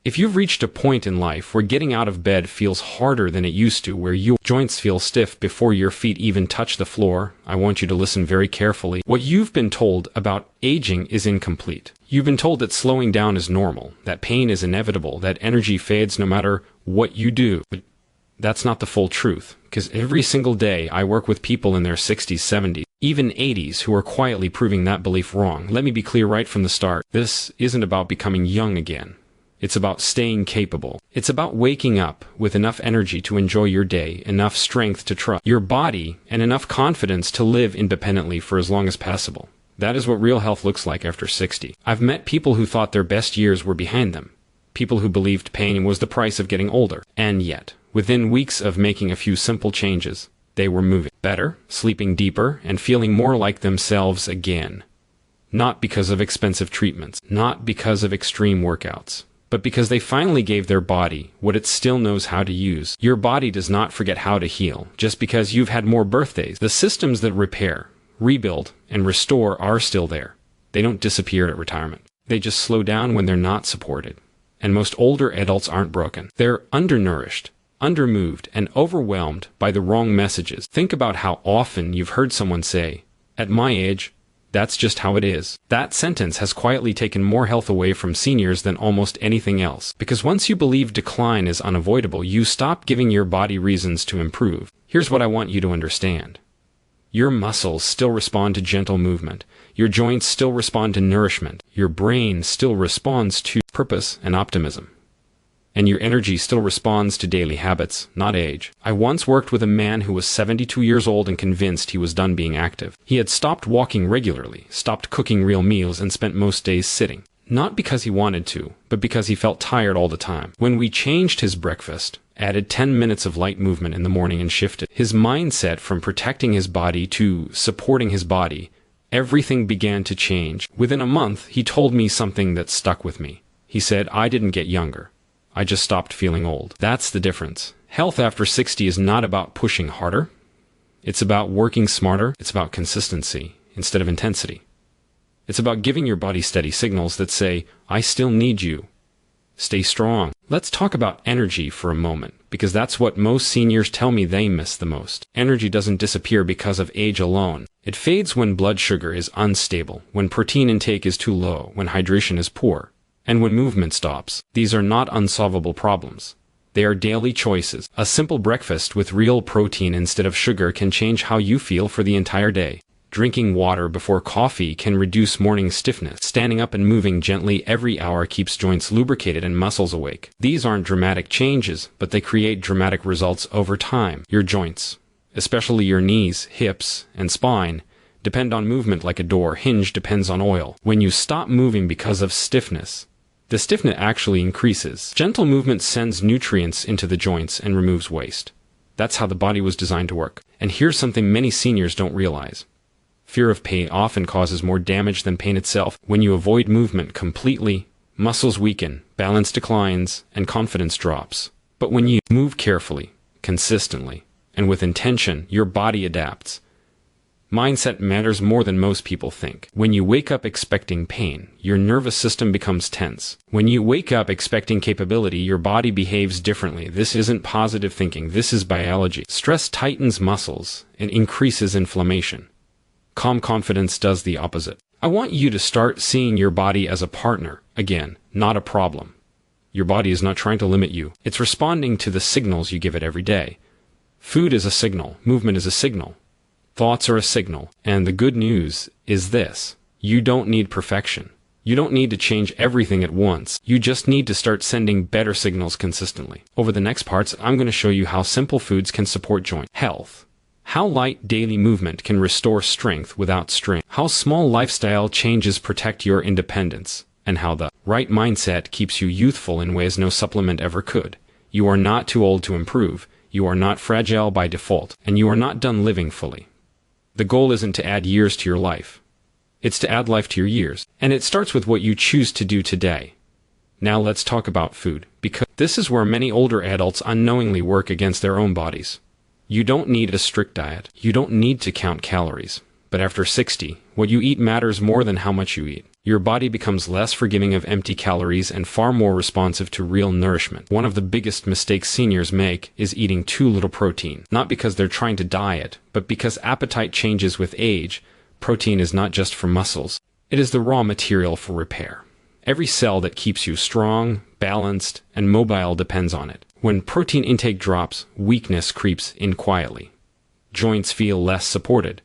If you've reached a point in life where getting out of bed feels harder than it used to, where your joints feel stiff before your feet even touch the floor, I want you to listen very carefully. What you've been told about aging is incomplete. You've been told that slowing down is normal, that pain is inevitable, that energy fades no matter what you do. But that's not the full truth, because every single day I work with people in their 60s, 70s, even 80s who are quietly proving that belief wrong. Let me be clear right from the start. This isn't about becoming young again. It's about staying capable. It's about waking up with enough energy to enjoy your day, enough strength to trust your body, and enough confidence to live independently for as long as possible. That is what real health looks like after 60. I've met people who thought their best years were behind them. People who believed pain was the price of getting older. And yet, within weeks of making a few simple changes, they were moving better, sleeping deeper, and feeling more like themselves again. Not because of expensive treatments, not because of extreme workouts, but because they finally gave their body what it still knows how to use. Your body does not forget how to heal just because you've had more birthdays. The systems that repair, rebuild, and restore are still there. They don't disappear at retirement. They just slow down when they're not supported. And most older adults aren't broken. They're undernourished, undermoved, and overwhelmed by the wrong messages. Think about how often you've heard someone say, "At my age, that's just how it is." That sentence has quietly taken more health away from seniors than almost anything else. Because once you believe decline is unavoidable, you stop giving your body reasons to improve. Here's what I want you to understand. Your muscles still respond to gentle movement. Your joints still respond to nourishment. Your brain still responds to purpose and optimism. And your energy still responds to daily habits, not age. I once worked with a man who was 72 years old and convinced he was done being active. He had stopped walking regularly, stopped cooking real meals, and spent most days sitting. Not because he wanted to, but because he felt tired all the time. When we changed his breakfast, added 10 minutes of light movement in the morning, and shifted his mindset from protecting his body to supporting his body, everything began to change. Within a month, he told me something that stuck with me. He said, "I didn't get younger. I just stopped feeling old." That's the difference. Health after 60 is not about pushing harder. It's about working smarter. It's about consistency instead of intensity. It's about giving your body steady signals that say, "I still need you. Stay strong." Let's talk about energy for a moment, because that's what most seniors tell me they miss the most. Energy doesn't disappear because of age alone. It fades when blood sugar is unstable, when protein intake is too low, when hydration is poor, and when movement stops. These are not unsolvable problems. They are daily choices. A simple breakfast with real protein instead of sugar can change how you feel for the entire day. Drinking water before coffee can reduce morning stiffness. Standing up and moving gently every hour keeps joints lubricated and muscles awake. These aren't dramatic changes, but they create dramatic results over time. Your joints, especially your knees, hips, and spine, depend on movement like a door hinge depends on oil. When you stop moving because of stiffness, the stiffness actually increases. Gentle movement sends nutrients into the joints and removes waste. That's how the body was designed to work. And here's something many seniors don't realize. Fear of pain often causes more damage than pain itself. When you avoid movement completely, muscles weaken, balance declines, and confidence drops. But when you move carefully, consistently, and with intention, your body adapts. Mindset matters more than most people think. When you wake up expecting pain, your nervous system becomes tense. When you wake up expecting capability, your body behaves differently. This isn't positive thinking. This is biology. Stress tightens muscles and increases inflammation. Calm confidence does the opposite. I want you to start seeing your body as a partner, again, not a problem. Your body is not trying to limit you. It's responding to the signals you give it every day. Food is a signal. Movement is a signal. Thoughts are a signal. And the good news is this. You don't need perfection. You don't need to change everything at once. You just need to start sending better signals consistently. Over the next parts, I'm going to show you how simple foods can support joint health. How light daily movement can restore strength without strain. How small lifestyle changes protect your independence. And how the right mindset keeps you youthful in ways no supplement ever could. You are not too old to improve. You are not fragile by default. And you are not done living fully. The goal isn't to add years to your life. It's to add life to your years. And it starts with what you choose to do today. Now let's talk about food, because this is where many older adults unknowingly work against their own bodies. You don't need a strict diet. You don't need to count calories. But after 60, what you eat matters more than how much you eat. Your body becomes less forgiving of empty calories and far more responsive to real nourishment. One of the biggest mistakes seniors make is eating too little protein. Not because they're trying to diet, but because appetite changes with age. Protein is not just for muscles. It is the raw material for repair. Every cell that keeps you strong, balanced, and mobile depends on it. When protein intake drops, weakness creeps in quietly. Joints feel less supported.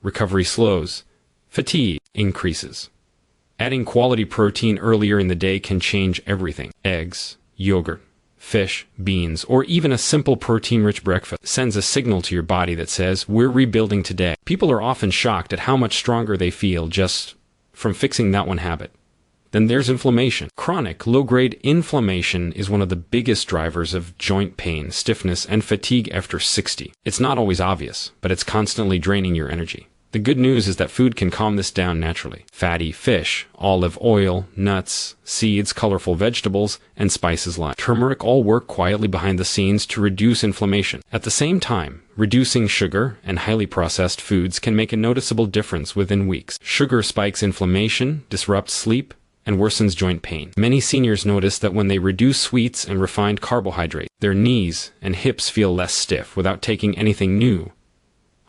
Recovery slows. Fatigue increases. Adding quality protein earlier in the day can change everything. Eggs, yogurt, fish, beans, or even a simple protein-rich breakfast sends a signal to your body that says, we're rebuilding today. People are often shocked at how much stronger they feel just from fixing that one habit. Then there's inflammation. Chronic, low-grade inflammation is one of the biggest drivers of joint pain, stiffness, and fatigue after 60. It's not always obvious, but it's constantly draining your energy. The good news is that food can calm this down naturally. Fatty fish, olive oil, nuts, seeds, colorful vegetables, and spices like turmeric all work quietly behind the scenes to reduce inflammation. At the same time, reducing sugar and highly processed foods can make a noticeable difference within weeks. Sugar spikes inflammation, disrupts sleep, and worsens joint pain. Many seniors notice that when they reduce sweets and refined carbohydrates, their knees and hips feel less stiff without taking anything new.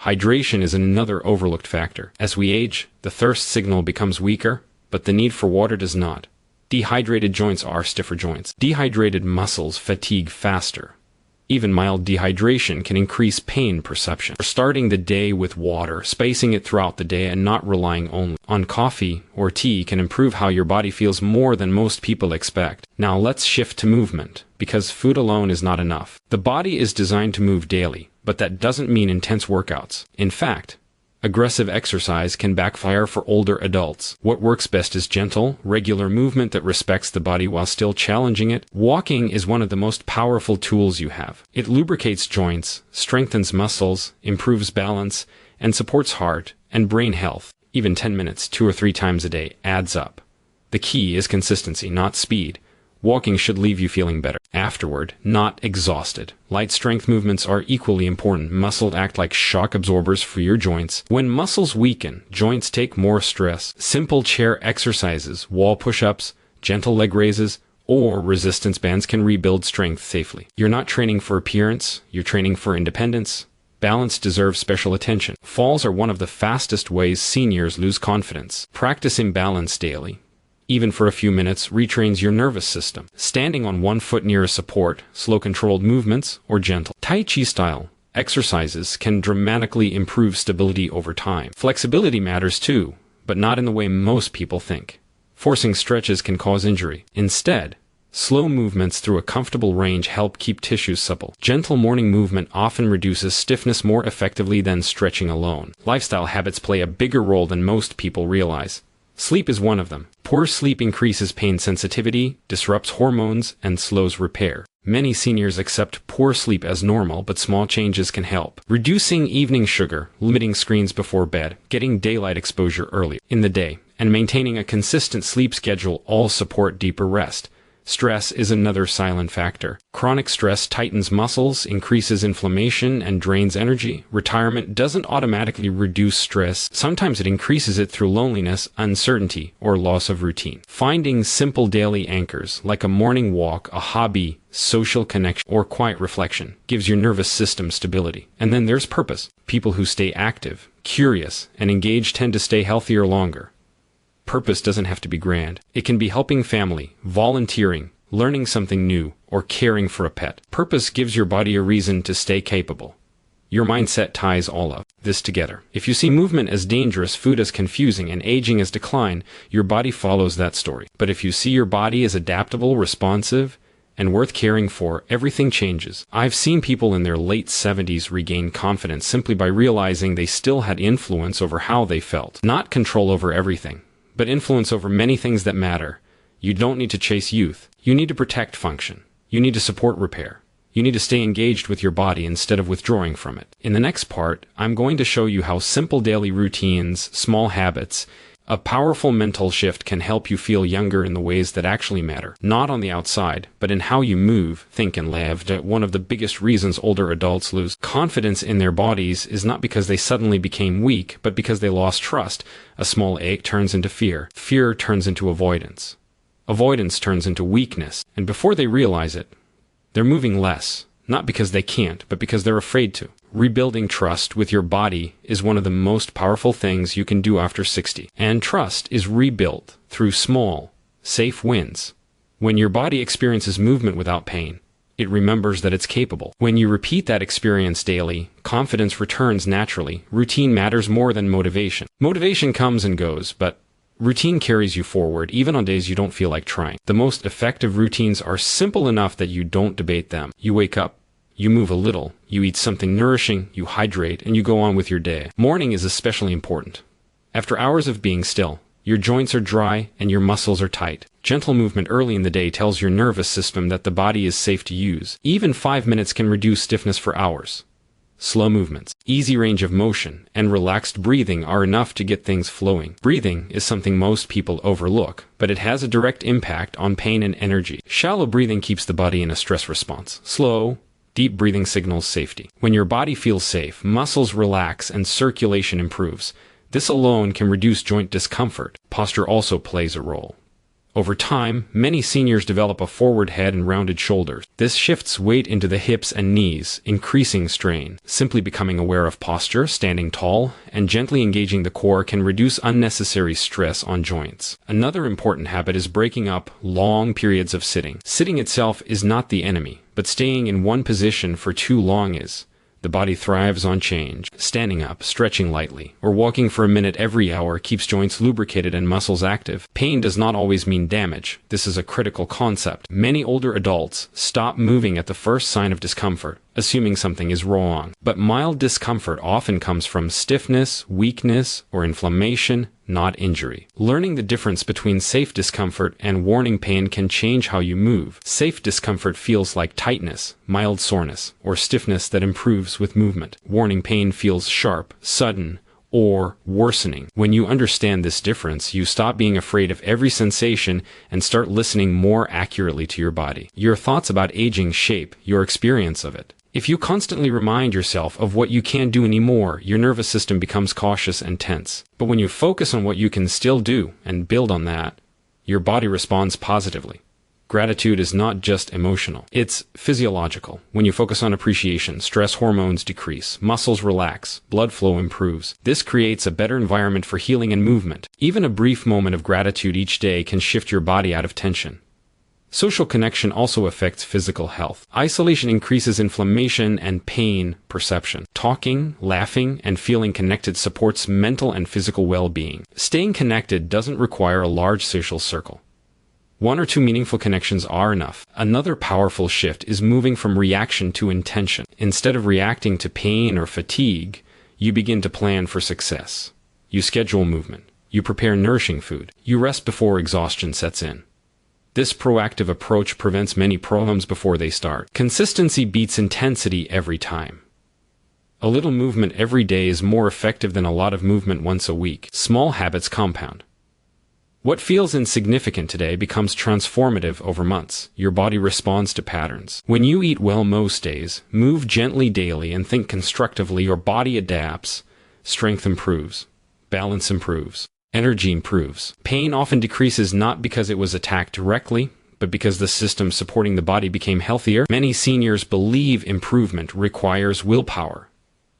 Hydration is another overlooked factor. As we age, the thirst signal becomes weaker, but the need for water does not. Dehydrated joints are stiffer joints. Dehydrated muscles fatigue faster. Even mild dehydration can increase pain perception. Starting the day with water, spacing it throughout the day, and not relying only on coffee or tea can improve how your body feels more than most people expect. Now let's shift to movement, because food alone is not enough. The body is designed to move daily, but that doesn't mean intense workouts. In fact, aggressive exercise can backfire for older adults. What works best is gentle, regular movement that respects the body while still challenging it. Walking is one of the most powerful tools you have. It lubricates joints, strengthens muscles, improves balance, and supports heart and brain health. Even 10 minutes, 2 or 3 times a day, adds up. The key is consistency, not speed. Walking should leave you feeling better afterward, not exhausted. Light strength movements are equally important. Muscles act like shock absorbers for your joints. When muscles weaken, joints take more stress. Simple chair exercises, wall push-ups, gentle leg raises, or resistance bands can rebuild strength safely. You're not training for appearance, you're training for independence. Balance deserves special attention. Falls are one of the fastest ways seniors lose confidence. Practicing balance daily, even for a few minutes, retrains your nervous system. Standing on one foot near a support, slow controlled movements, or gentle Tai Chi style exercises can dramatically improve stability over time. Flexibility matters too, but not in the way most people think. Forcing stretches can cause injury. Instead, slow movements through a comfortable range help keep tissues supple. Gentle morning movement often reduces stiffness more effectively than stretching alone. Lifestyle habits play a bigger role than most people realize. Sleep is one of them. Poor sleep increases pain sensitivity, disrupts hormones, and slows repair. Many seniors accept poor sleep as normal, but small changes can help. Reducing evening sugar, limiting screens before bed, getting daylight exposure early in the day, and maintaining a consistent sleep schedule all support deeper rest. Stress is another silent factor. Chronic stress tightens muscles, increases inflammation, and drains energy. Retirement doesn't automatically reduce stress. Sometimes it increases it through loneliness, uncertainty, or loss of routine. Finding simple daily anchors, like a morning walk, a hobby, social connection, or quiet reflection, gives your nervous system stability. And then there's purpose. People who stay active, curious, and engaged tend to stay healthier longer. Purpose doesn't have to be grand. It can be helping family, volunteering, learning something new, or caring for a pet. Purpose gives your body a reason to stay capable. Your mindset ties all of this together. If you see movement as dangerous, food as confusing, and aging as decline, your body follows that story. But if you see your body as adaptable, responsive, and worth caring for, everything changes. I've seen people in their late 70s regain confidence simply by realizing they still had influence over how they felt. Not control over everything, but influence over many things that matter. You don't need to chase youth. You need to protect function. You need to support repair. You need to stay engaged with your body instead of withdrawing from it. In the next part, I'm going to show you how simple daily routines, small habits, A powerful mental shift can help you feel younger in the ways that actually matter, not on the outside, but in how you move, think, and live. One of the biggest reasons older adults lose confidence in their bodies is not because they suddenly became weak, but because they lost trust. A small ache turns into fear. Fear turns into avoidance. Avoidance turns into weakness, and before they realize it, they're moving less, not because they can't, but because they're afraid to. Rebuilding trust with your body is one of the most powerful things you can do after 60. And trust is rebuilt through small, safe wins. When your body experiences movement without pain, it remembers that it's capable. When you repeat that experience daily, confidence returns naturally. Routine matters more than motivation. Motivation comes and goes, but routine carries you forward, even on days you don't feel like trying. The most effective routines are simple enough that you don't debate them. You wake up, you move a little, you eat something nourishing, you hydrate, and you go on with your day. Morning is especially important. After hours of being still, your joints are dry and your muscles are tight. Gentle movement early in the day tells your nervous system that the body is safe to use. Even 5 minutes can reduce stiffness for hours. Slow movements, easy range of motion, and relaxed breathing are enough to get things flowing. Breathing is something most people overlook, but it has a direct impact on pain and energy. Shallow breathing keeps the body in a stress response. Slow, deep breathing signals safety. When your body feels safe, muscles relax and circulation improves. This alone can reduce joint discomfort. Posture also plays a role. Over time, many seniors develop a forward head and rounded shoulders. This shifts weight into the hips and knees, increasing strain. Simply becoming aware of posture, standing tall, and gently engaging the core can reduce unnecessary stress on joints. Another important habit is breaking up long periods of sitting. Sitting itself is not the enemy, but staying in one position for too long is. The body thrives on change. Standing up, stretching lightly, or walking for a minute every hour keeps joints lubricated and muscles active. Pain does not always mean damage. This is a critical concept. Many older adults stop moving at the first sign of discomfort, assuming something is wrong. But mild discomfort often comes from stiffness, weakness, or inflammation, not injury. Learning the difference between safe discomfort and warning pain can change how you move. Safe discomfort feels like tightness, mild soreness, or stiffness that improves with movement. Warning pain feels sharp, sudden, or worsening. When you understand this difference, you stop being afraid of every sensation and start listening more accurately to your body. Your thoughts about aging shape your experience of it. If you constantly remind yourself of what you can't do anymore, your nervous system becomes cautious and tense. But when you focus on what you can still do and build on that, your body responds positively. Gratitude is not just emotional, it's physiological. When you focus on appreciation, stress hormones decrease, muscles relax, blood flow improves. This creates a better environment for healing and movement. Even a brief moment of gratitude each day can shift your body out of tension. Social connection also affects physical health. Isolation increases inflammation and pain perception. Talking, laughing, and feeling connected supports mental and physical well-being. Staying connected doesn't require a large social circle. 1 or 2 meaningful connections are enough. Another powerful shift is moving from reaction to intention. Instead of reacting to pain or fatigue, you begin to plan for success. You schedule movement. You prepare nourishing food. You rest before exhaustion sets in. This proactive approach prevents many problems before they start. Consistency beats intensity every time. A little movement every day is more effective than a lot of movement once a week. Small habits compound. What feels insignificant today becomes transformative over months. Your body responds to patterns. When you eat well most days, move gently daily, and think constructively, your body adapts. Strength improves. Balance improves. Energy improves. Pain often decreases not because it was attacked directly, but because the system supporting the body became healthier. Many seniors believe improvement requires willpower.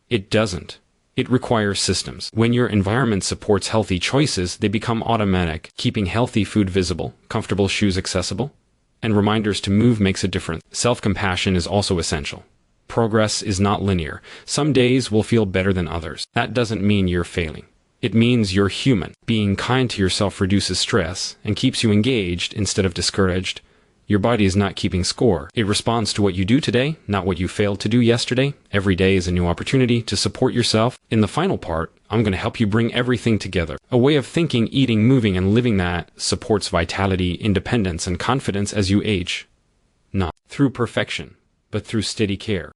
It doesn't. It requires systems. When your environment supports healthy choices, they become automatic. Keeping healthy food visible, comfortable shoes accessible, and reminders to move makes a difference. Self-compassion is also essential. Progress is not linear. Some days will feel better than others. That doesn't mean you're failing. It means you're human. Being kind to yourself reduces stress and keeps you engaged instead of discouraged. Your body is not keeping score. It responds to what you do today, not what you failed to do yesterday. Every day is a new opportunity to support yourself. In the final part, I'm going to help you bring everything together. A way of thinking, eating, moving, and living that supports vitality, independence, and confidence as you age. Not through perfection, but through steady care.